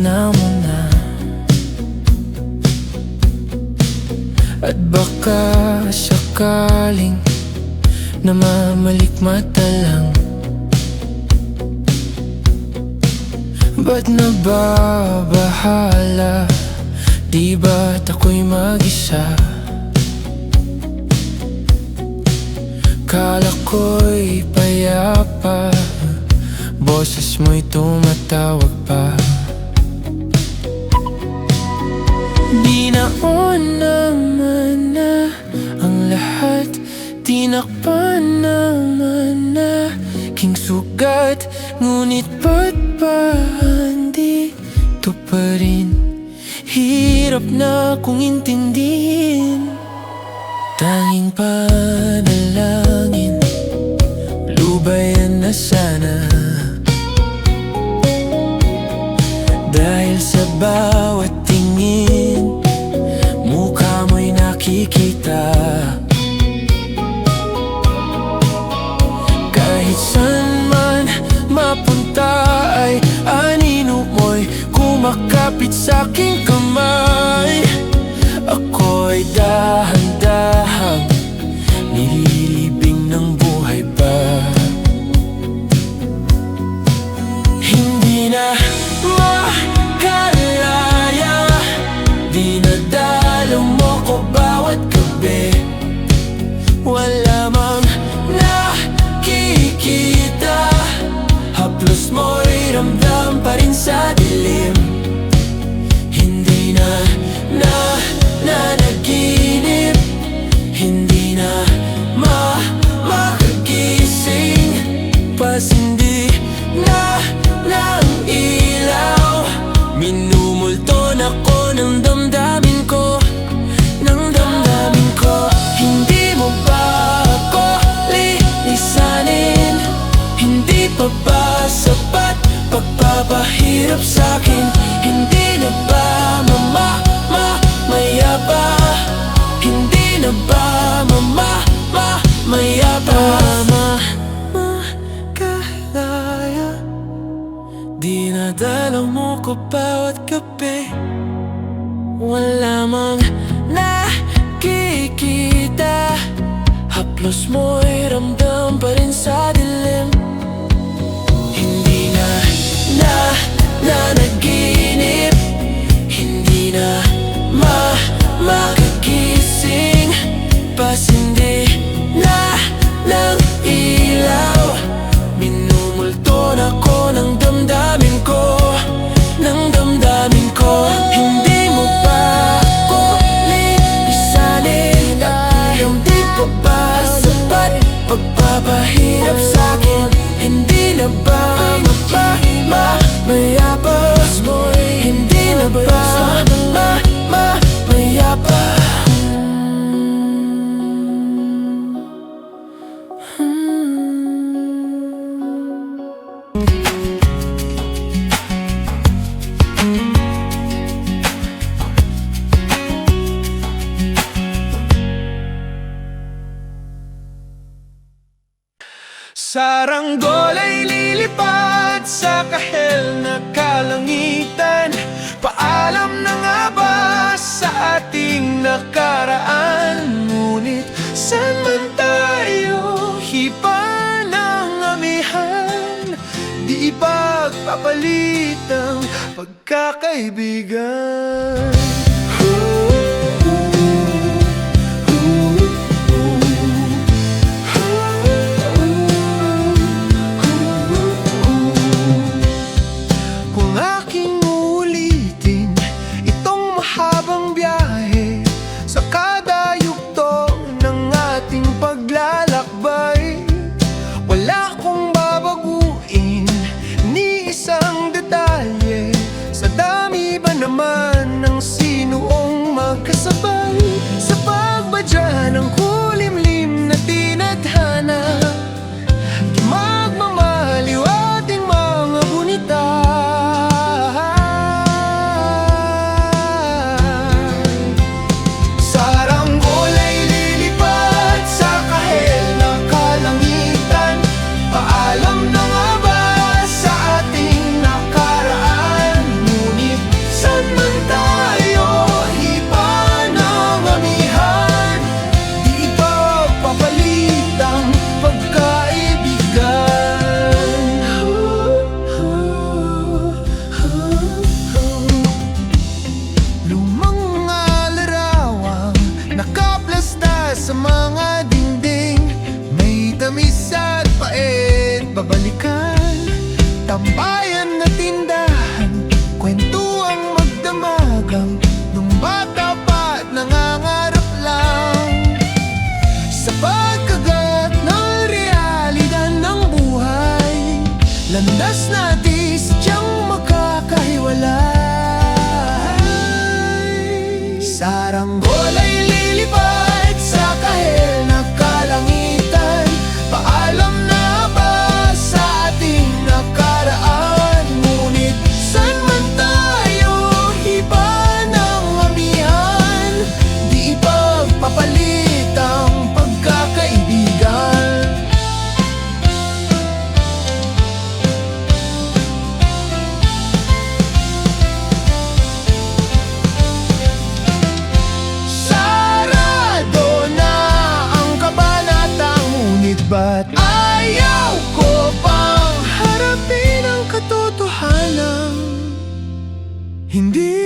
na muna. At baka sakaling namamalikmata lang. Ba't nababahala? Di ba't ako'y mag-isa? Kala ko'y payapa, boses mo'y tumatawag pa. Di naon naman na ang lahat, tinakpan naman na king sugat. Ngunit ba't ba andito pa rin? Hirap na kong intindihin. Tanging panalangin, lubayan na sana. Dahil sa bawat tingin, mukha mo'y nakikita. Kahit saan man mapunta ay anino mo'y kumakapit sa'king kamay. Ako'y dahan-dahang nililibing ng buhay pa. Hindi na makalaya, dinadalaw mo ko bawat gabi. Wala mang nakikita, haplos mo'y ramdam pa rin sa dilim. Hindi na nanaginip, hindi na makagising. Pasindi na ng ilaw, minumulton ako ng damdamin ko, ng damdamin ko. Hindi mo ba ako lilisanin? Hindi pa ba sapat pagpapahirap sa'kin? Hindi na ba mayaba? Hindi na ba mayaba? Makalaya, dinadalaw mo ko bawat gabi. Wala mang nakikita, haplos mo'y ramdam pa rin sa dilim. Hindi na nanaginip, hindi na makagising. Pasindi na ng ilaw, minumulton ako ng damdamin ko, ng damdamin ko. Hindi mo ba ako lilisanin? At hindi pa ba sapat pagpapahirap sa'kin? Hindi na ba mayabas mo'y hindi na ba mayabas? Saranggol ay lilipad sa kahel na kalangitan. Paalam na nga ba sa ating nakaraan? Ngunit saan man tayo hipa ng amihan, di ipagpapalit ang pagkakaibigan. Sa dami ba naman ng Saranggol ay lilipad sa kahel na kalangitan. Paalam na ba sa ating nakaraan? Ngunit saan man tayo, iba ng amihan. Di ipagpapalit ang pagkakaibigan. Ba't ayaw ko pang harapin ang katotohanan? Hindi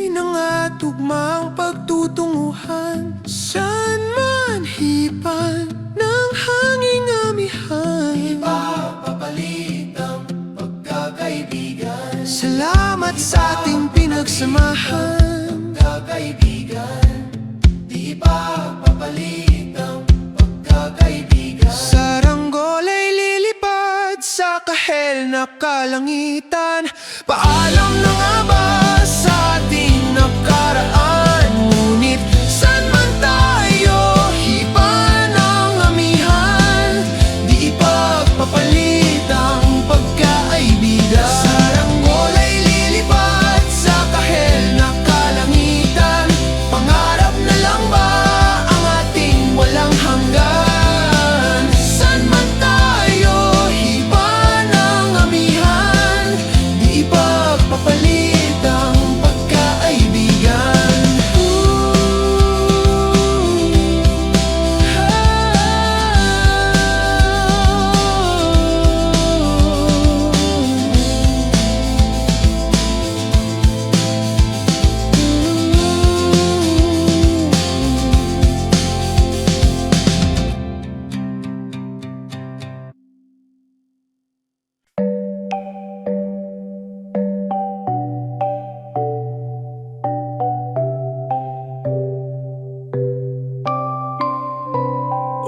na nga tugmang pagtutunguhan. Saan man hipan ng hanging amihan, ipapapalit ang pagkakaibigan. Salamat sa ating pinagsamahan, pagkakaibigan. Di ipapapalit ang Saranggol ay lilipad sa kahel na kalangitan. Paalam na nga ba sa ating nakaraan? Ngunit saan man tayo, iba ng amihan. Di ipagpapalit ang pagkaibigan. Saranggol ay lilipad sa kahel na kalangitan. Pangarap na lang ba ang ating walang hanggan?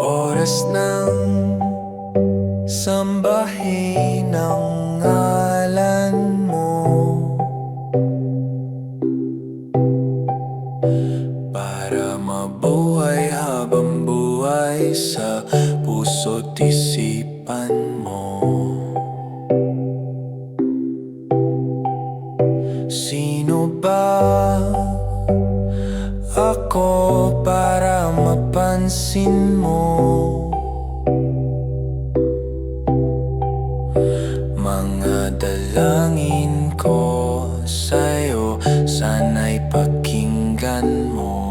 Oras ng sambahin ang ngalan mo, para mabuhay habang buhay sa puso't isipan mo. Sino ba ako para mapansin mo? Mga dalangin ko sa'yo, sana'y pakinggan mo.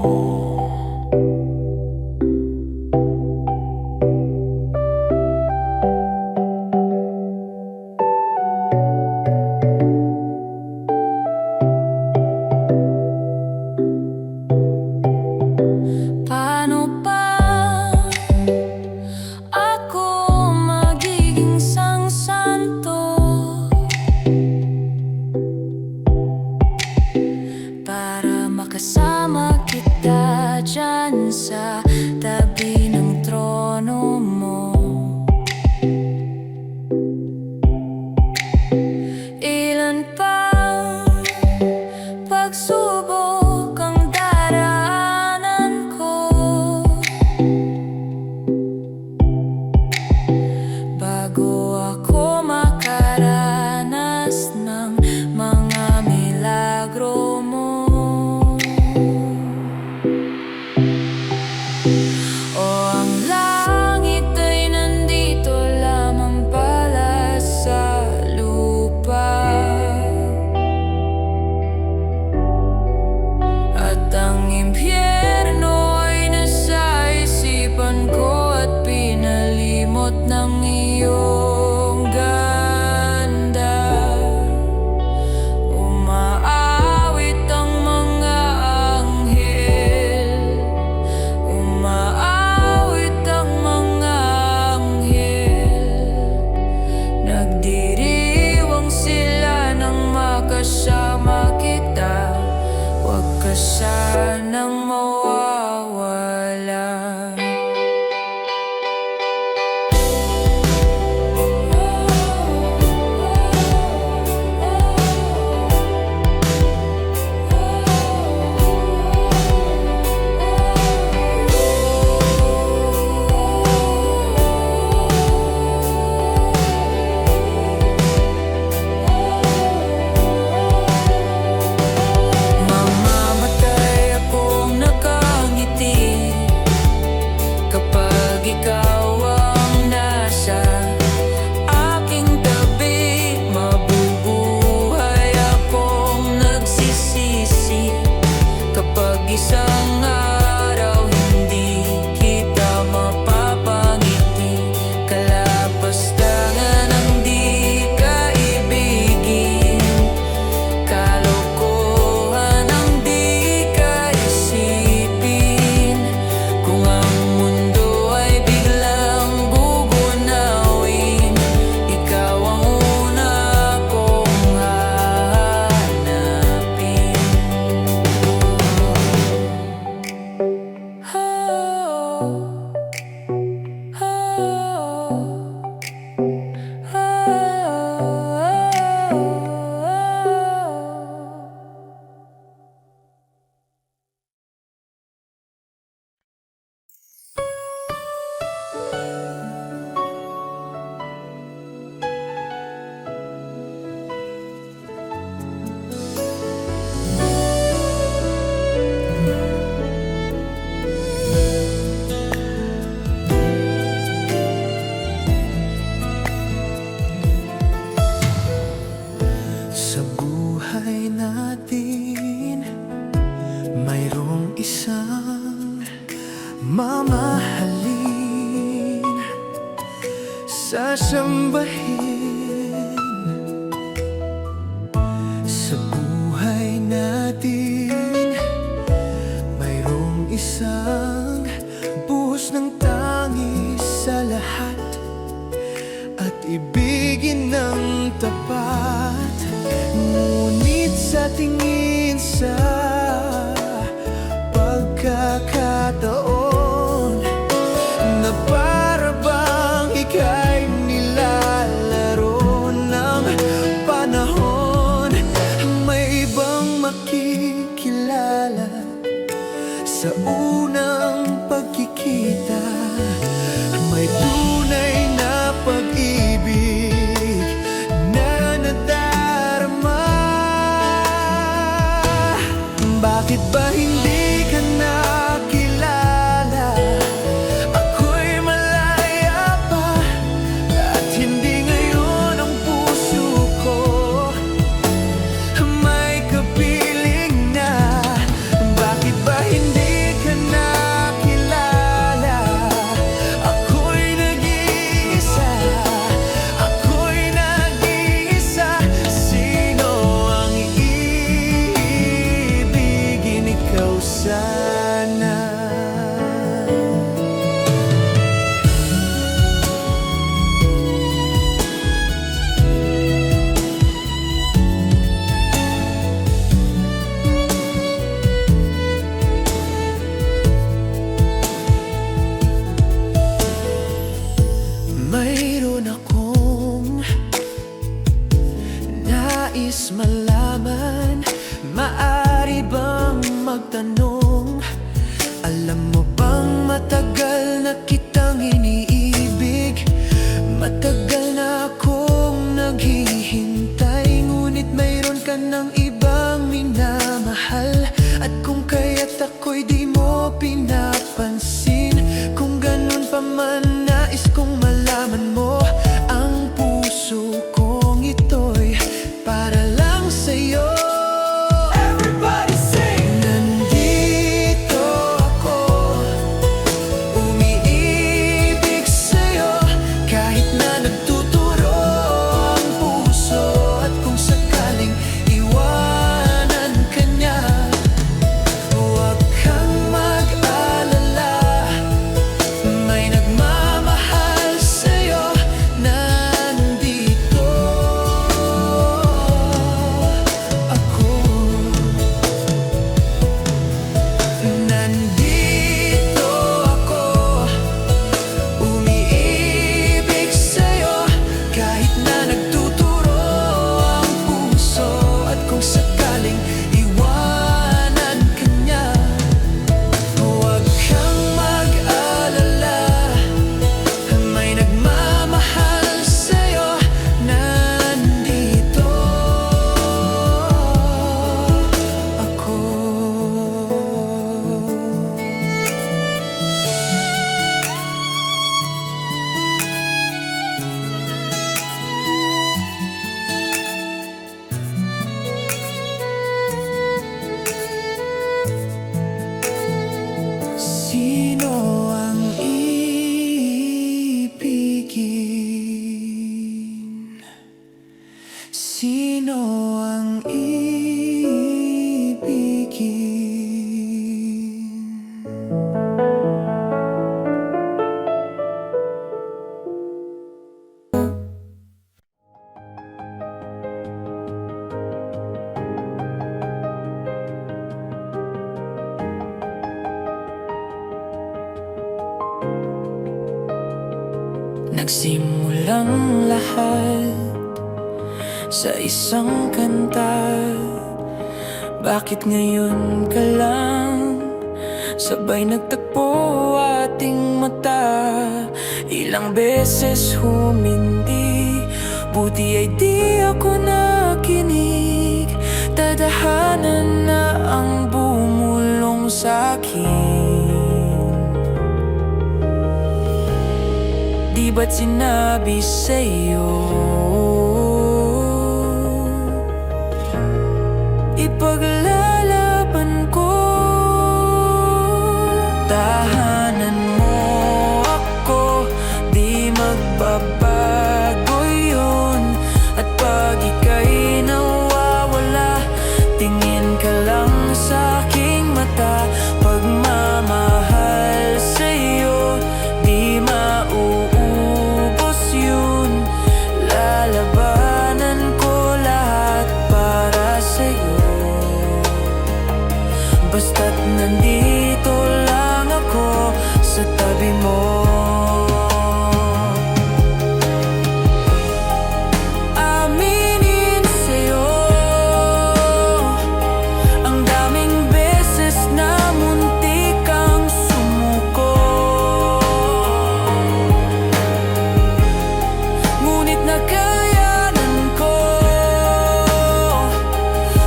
Kasama kita dyan sa tabi ng trono mo. Ilan pang pagsubok ang daraanan ko, bago ako makaranas ng mga milagro mo. Ng iyong ganda, umaawit ang mga anghel, umaawit ang mga anghel. Nagdiriwang sila nang makasama kita, huwag ka sanang mawawala. isang mamahalin, sasambahin sa buhay natin. Mayroong isang buhos ng tangis sa lahat at ibigin ng tapat. Ngunit sa tingin sa pagkakataon na para bang ika'y nilalaro ng panahon, may ibang makikilala sa unang pagkikita. May tunay na pag-ibig na nadarama. Bakit ba hindi ka nakilala? Ako'y malaya pa at hindi ngayon ang puso ko may kapiling na. Bakit ba hindi ka nakilala? Ako'y nag-iisa, ako'y nag-iisa. Sino ang iibigin? Ikaw sana. Mayroon akong nais malaman. Maari bang magtanong? Alam mo bang matagal na kitang iniibig? Matagal na akong naghihintay, ngunit mayroon ka ng ibang minamahal. At kung kaya't ako'y di mo pinapansin, kung ganun pa man nais kong malaman mo, ang puso kong ito'y para lang sa'yo. Everybody sing! Nandito ako, umiibig sa'yo, kahit na nagtuturo ang puso. At kung sakaling iwanan ka niya, huwag kang mag-alala. May nagmamahal sa'yo, nandito ako. Nandito ako, umiibig sa'yo, kahit na nagtuturo ang puso. At kung sakaling iwanan ka niya, huwag kang mag-alala. May nagmamahal sa'yo, nandito ako. Sino ang iibigin? Sino ang iibigin? Nagsimulang lahat sa isang kanta. Bakit ngayon ka lang sabay nagtagpo ating mata? Ilang beses humindi, buti ay di ako nakinig. Tadhana na ang bumulong sa'kin. Di ba't sinabi sa'yo ipaglalaban ko Basta't nandito lang ako sa tabi mo. Aminin sa'yo, ang daming beses na muntik kang sumuko, ngunit nakayanan ko,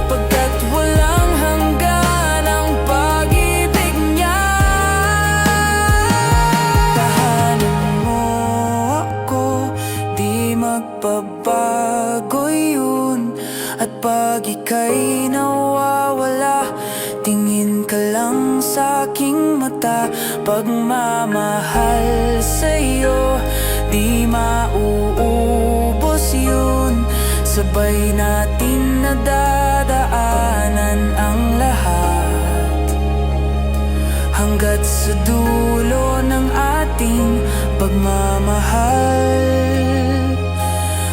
pagkat walang hanggan ang pag-ibig niya. Tahanan mo ako, di magbabago yun. At pag ika'y nawawala, tingin ka lang sa aking mata. Pagmamahal sa'yo, di mauubos yun. Sabay natin nadadaanan ang lahat, hanggat sa dulo ng ating pagmamahal,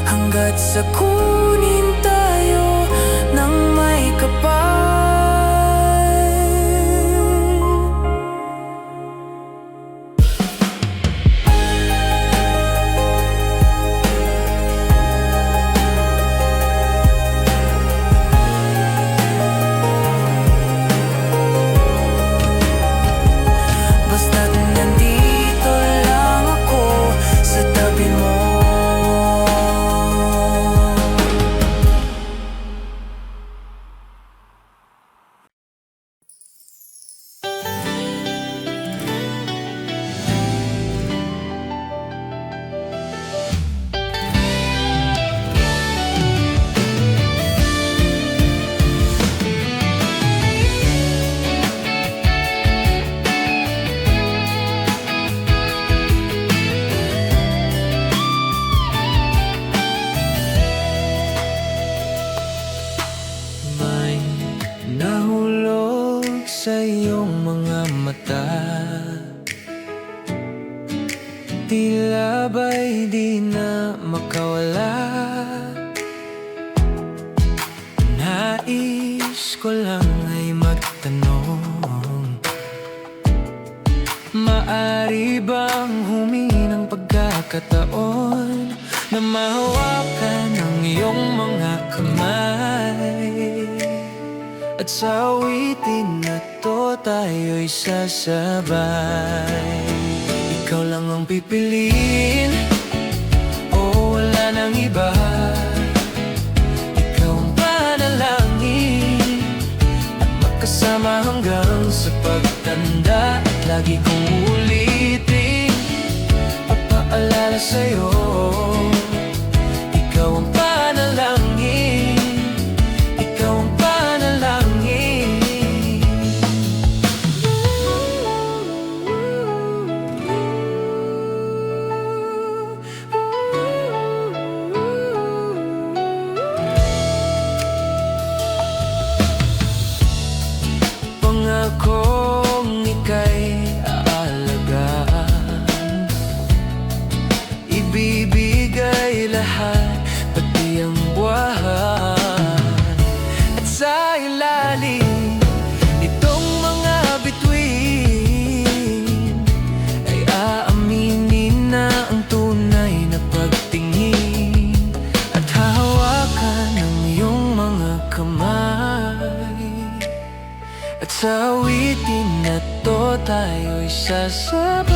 hanggat sa kunin tayo ng may kapal. Basta't nandito lang ako sa tabi mo. May nahulog sa iyong mga mata, tila ba'y di na makawala. Nais ko lang ay magtanong, maari bang humingi ng pagkakataon na mahawakan ang iyong mga kamay, at sa awitin na to tayo'y sasabay. Ikaw lang ang pipiliin, o wala nang iba. Ikaw ang panalangin, at magkasama hanggang sa pagtanda. At lagi kong ulitin, papaalala sa'yo, ikaw ang panalangin, ikaw ang panalangin. Pangakong ika'y aalagaan, ibibigay lahat, pati ang buwan. At sa ilalim nitong mga bituin ay aaminin na ang tunay na pagtingin, at hahawakan ang iyong mga kamay. At sa awitin na to tayo'y sasabay.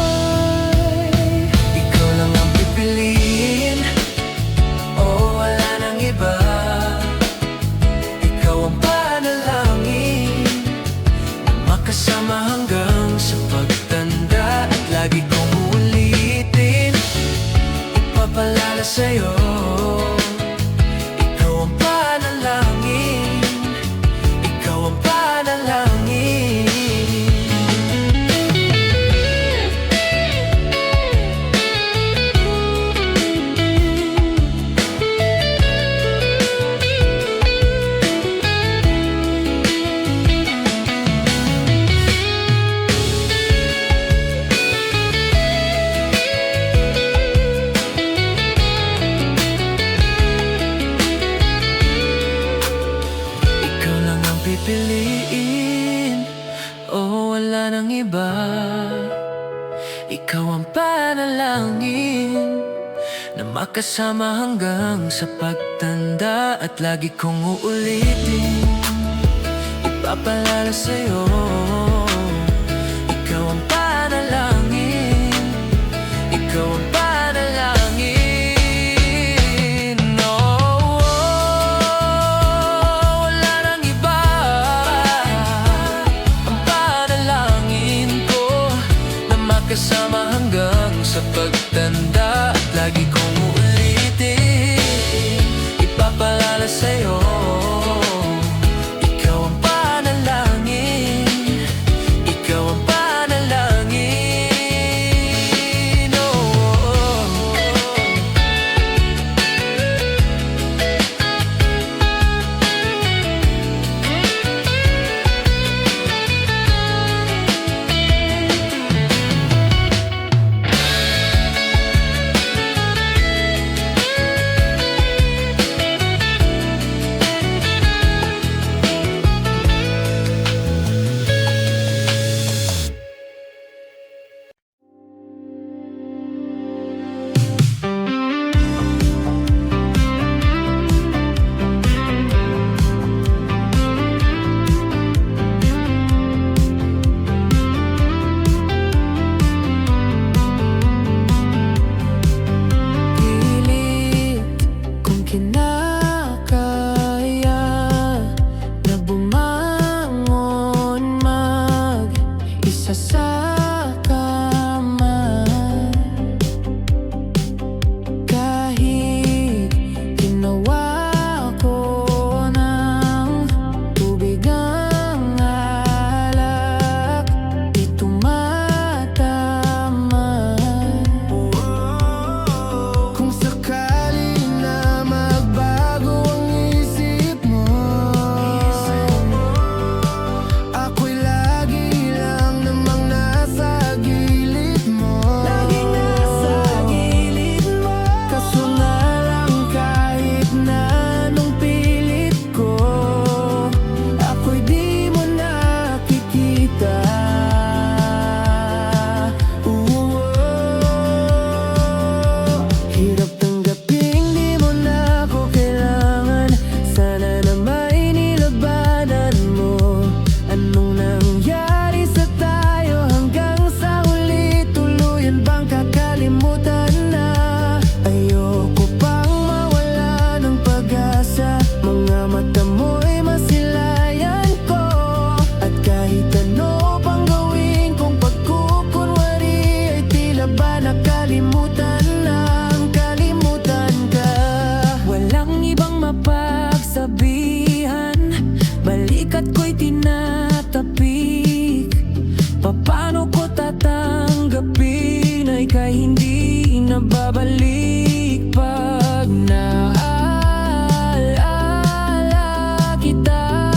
Ikaw lang ang pipiliin, o wala nang iba. Ikaw ang panalangin, makasama hanggang sa pagtanda. At lagi kong ulitin, ipapalala sa'yo, ikaw ang panalangin, ikaw ang panalangin. wala nang iba. Ikaw ang panalangin na makasama hanggang sa pagtanda. At lagi kong uulitin, ipapalala sa'yo. Ikaw ang panalangin, ikaw ang panalangin. Oh, wala nang iba. Ang panalangin ko na makasama hanggang sa pagtanda. At lagi kong uulitin, ipapalala sa'yo. Ikaw ang panalangin, ikaw ang panalangin. Oh. Pilit kung kinakaya na bumangon mag-isa sa kama. Kahit ginawa ko ng tubig ang alak, di tumatama. Kung sakali na magbago ang isip mo, ako'y lagi lang namang nasa gilid mo. Laging nasa gilid mo. Kaso nga lang kahit na anong pilit ko, ako'y di mo nakikita. Hirap tanggaping di mo na ako kailangan. Sana na may nilabanan mo. Anong nangyari sa tayo hanggang sa huli? Tuluyan bang kakalimutan na? Ayoko pang mawala ng pag-asa. Mga mata mo'y masilayan ko. At kahit ano pang gawin kong pagkukunwari, ay tila ba nakalimutan lang, kalimutan ka. Walang ibang mapagsabihan, balikat ko'y tinatapik. Paano ko tatanggapin ay kay hindi nababalik? Pag naaalala kita,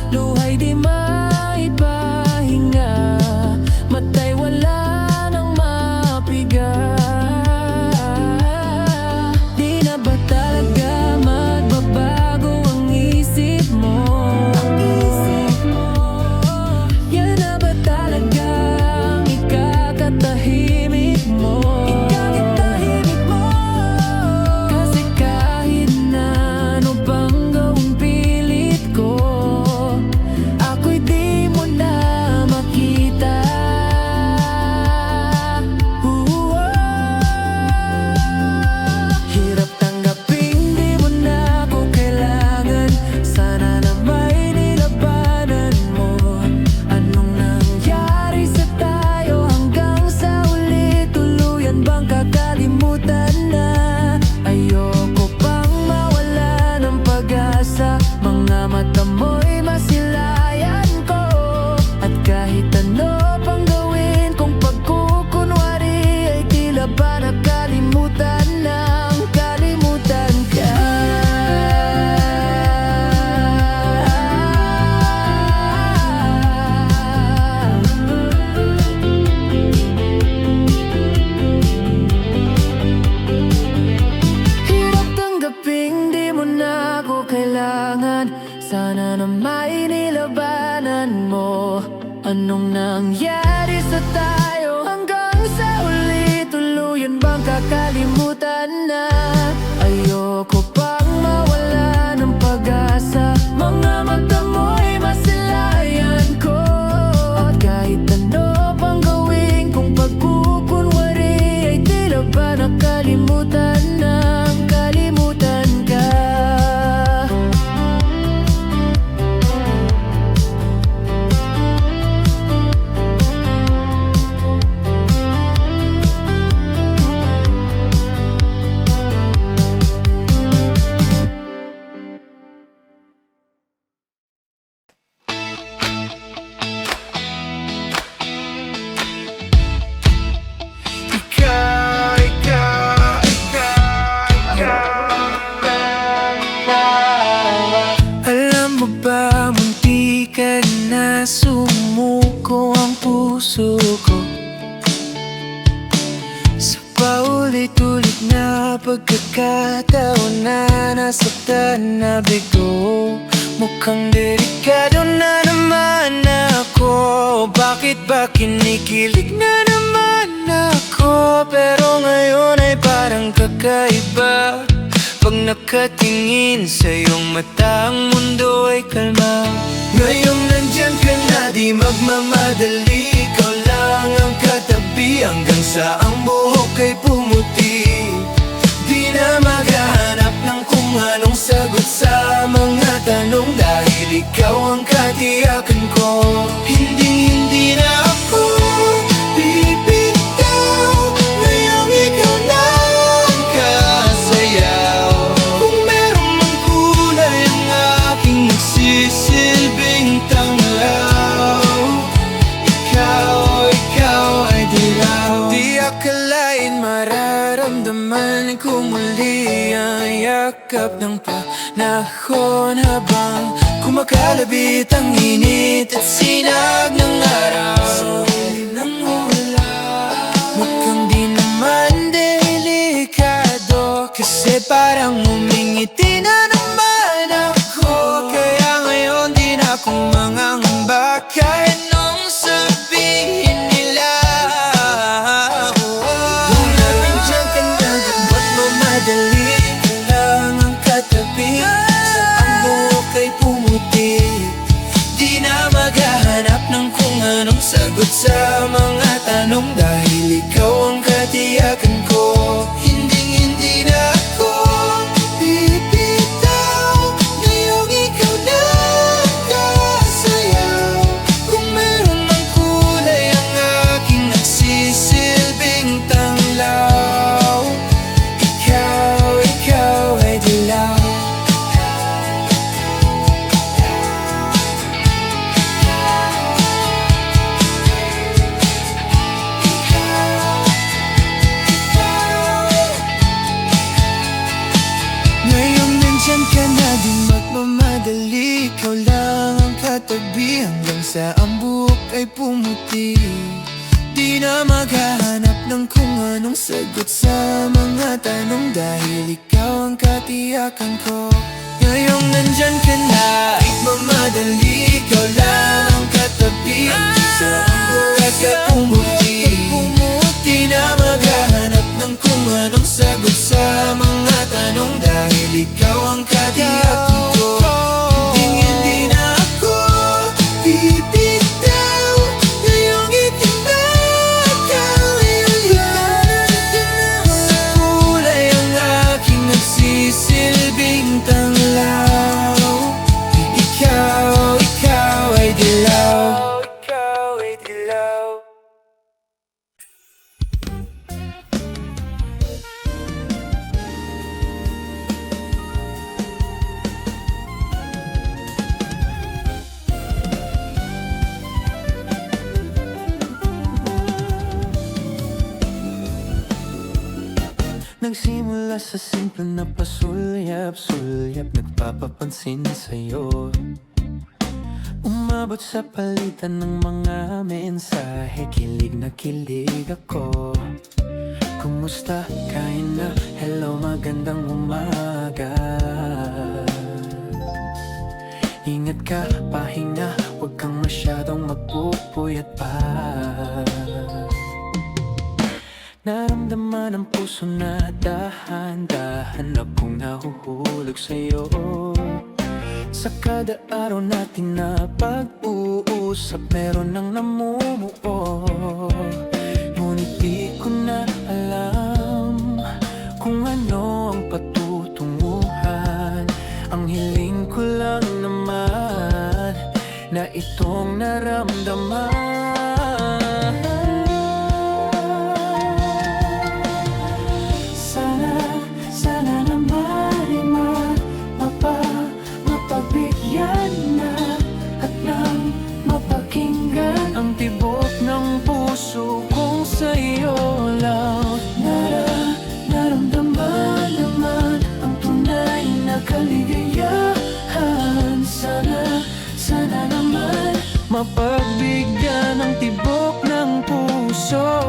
luhay di maipahinga. Matay wala nang mapiga. Di na ba talaga magbabago ang isip mo? Yan na ba talaga ang ikakatahimik mo? Kasi kahit na ano pang gawing pilit ko, ako'y di mo na makita. Anong nangyari sa tayo hanggang sa uli? Tuluyan bang kakalimutan na? Ayoko pang mawala ng pag-asa. Mga mata mo'y masilayan ko. At kahit ano pang gawin kung pagkukunwari, ay tila ba nakalimutan ng kalimutan ka? Alam mo ba, munti ka na sumuko ang puso ko sa paulit-ulit na pagkakataon na nasaktan na bigo. Mukhang delikado na naman ako. Bakit ba kinikilig na naman ako? Pero ngayon ay parang kakaiba. Pag nakatingin sa iyong mata, ang mundo ay kalma. Ngayong nandyan ka na, di magmamadali. Ikaw lang ang katabi hanggang sa ang buhok ay pumuti. Di na maghahanap ng kung anong sagot sa mga tanong, dahil ikaw ang katiyakan ko. Hindi na ako bibitaw. Ngayong ikaw na ang kasayaw. Kung meron mang kulay ang aking nagsisilbing tanglaw, ikaw ay dilaw. Di akalain mararamdaman ko muli ang yakap ng panahon, habang kumakalabit ang init at sinag ng araw. Mukhang di naman delikado, kasi parang umingiti na naman ako. Kaya ngayon di na ako mangangamba kahit anong sabihin nila. Kung nandiyan ka na, ba't mamadali? Kailangan ang katabi sa ang buhok ay pumuti. Di na maghahanap ng kung anong sagot sa mga tanong, dahil ikaw ang katiyakan ko. Hindi na ako bibitaw. Ngayong ikaw na ang kasayaw. Kung meron mang kulay ang aking nagsisilbing tanglaw, ikaw ay dilaw. Ngayong nandyan ka na, di magmamadali. Ikaw lang ang katabi hanggang sa ang buhok ay pumuti. Di na maghahanap ng kung anong sagot sa mga tanong, dahil ikaw ang katiyakan ko. Ngayong nandyan ka na, magmamadali. Ikaw lang ang katabi hanggang sa ang buhok ay pumuti. Di na maghahanap ng kung anong sagot sa mga tanong, dahil ikaw ang katiyakan ko. Hindi na ako bibitaw. Ngayong itinatawin sa kulay ang aking nagsisilbing tanglaw. Ikaw ay dilaw. Ikaw ay dilaw. Nagsimula sa simple na pasulyap-sulyap, nagpapapansin sa'yo. Umabot sa palitan ng mga mensahe, kilig na kilig ako. Kumusta? Kain na? Hello, magandang umaga. Ingat ka, pahinga, huwag kang masyado itong magpupuyat pa. Naramdaman ang puso na dahan-dahan na pong nahuhulog sa'yo. Sa kada araw natin na pag-uusap, meron nang namumuo. Ngunit di ko na alam kung ano ang patutunguhan. Ang hiling ko lang naman na itong naramdaman. Sana naman mapabigyan na at nang mapakinggan ang tibok ng puso kong sa'yo lang. Naramdaman naman ang tunay na kaligayahan. Sana naman mapagbigyan ang tibok ng puso.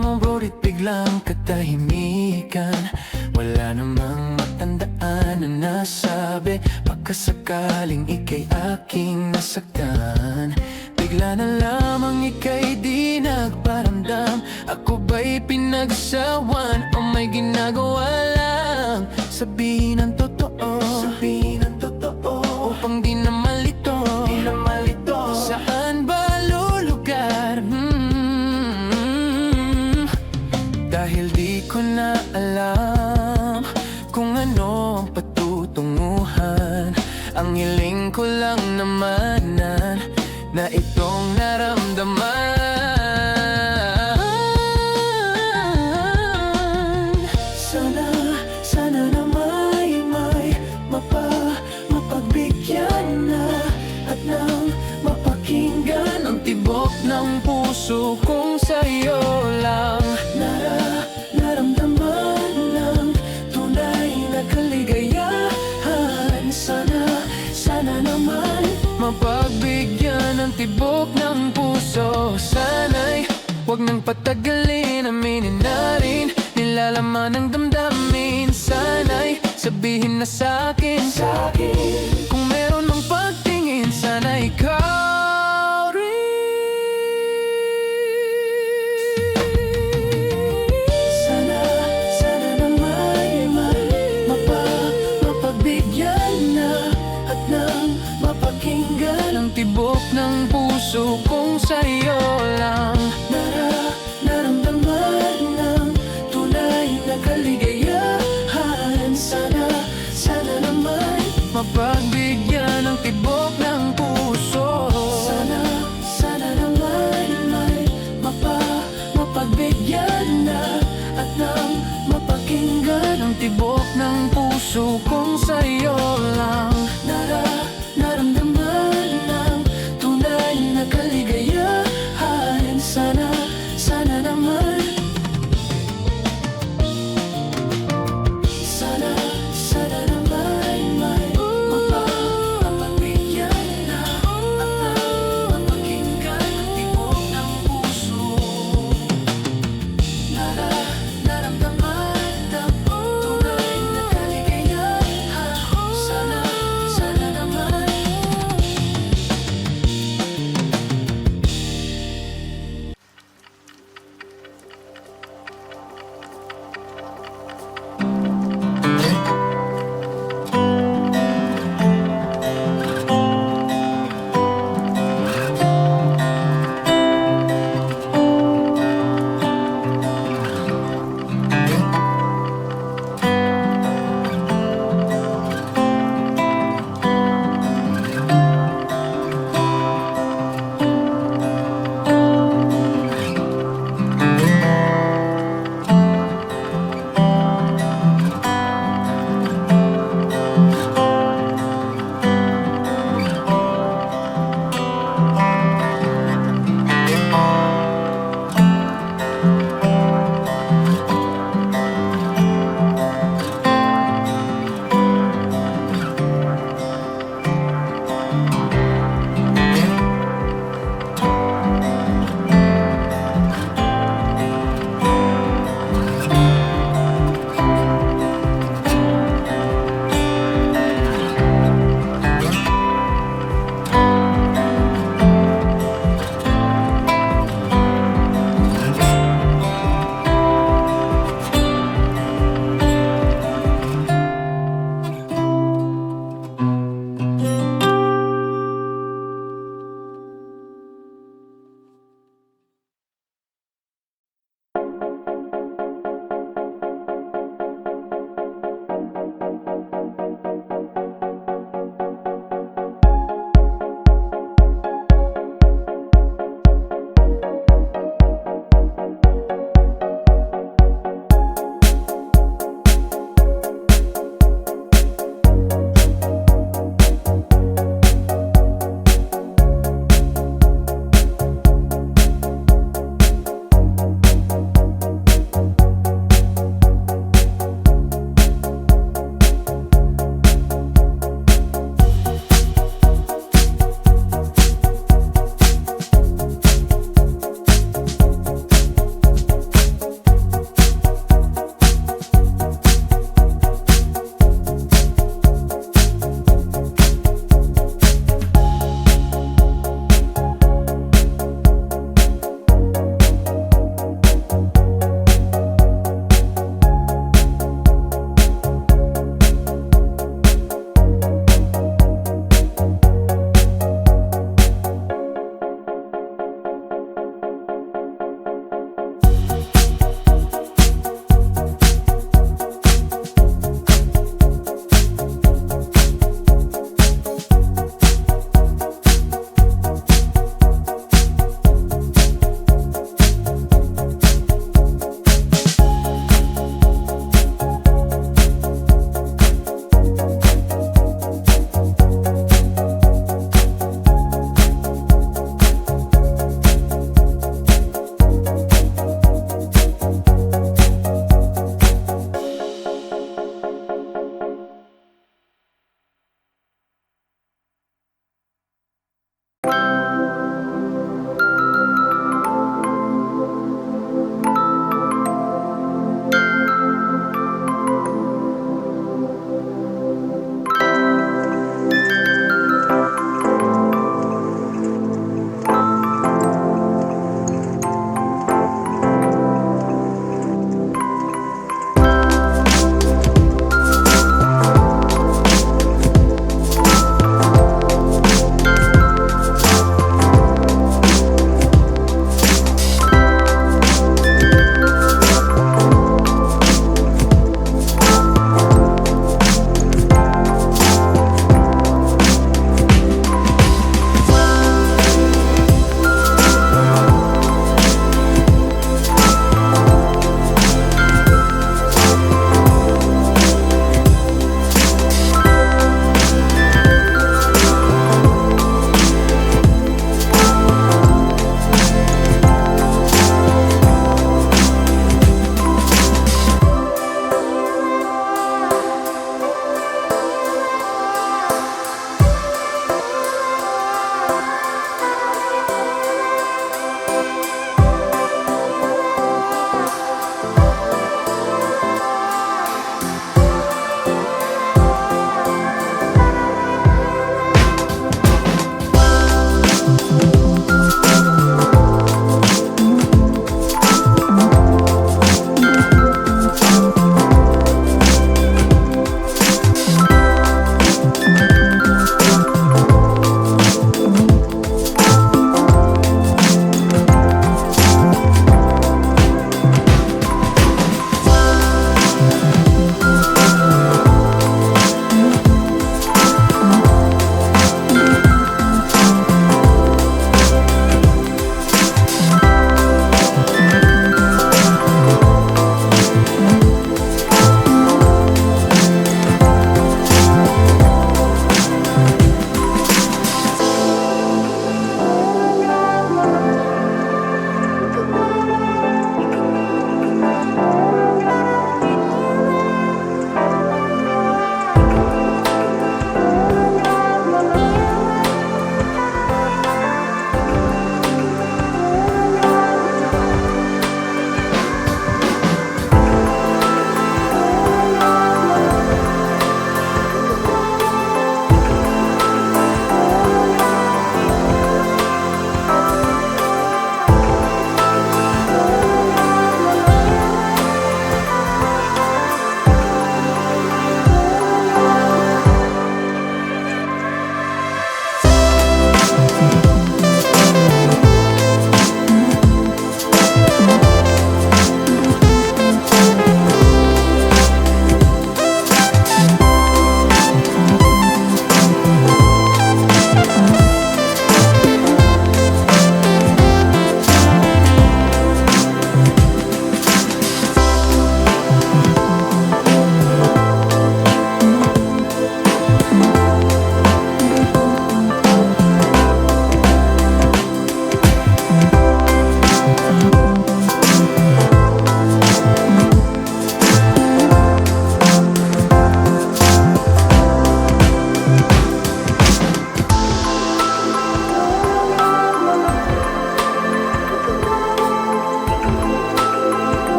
Maburit biglang katahimikan, wala namang matandaan na nasabi. Pagkasakaling ika'y aking nasaktan, bigla na lamang ika'y di nagparamdam. Ako ba'y pinagsawan o may ginagawa lang? Sabihin ang totoo, upang di na malito. Saan ba lulugar? Dahil di ko na alam kung ano ang patutunguhan. Ang hiling ko lang naman na itong naramdaman. Sana na may mapagbigyan na at nang mapakinggan ang tibok ng puso kong sa'yo lang. Naramdaman ng tunay na kaligayahan. Sana naman mapagbigyan ng tibok ng puso. Sana'y huwag nang patagalin, aminin na rin nilalaman ng damdamin. Sana'y sabihin na sa'kin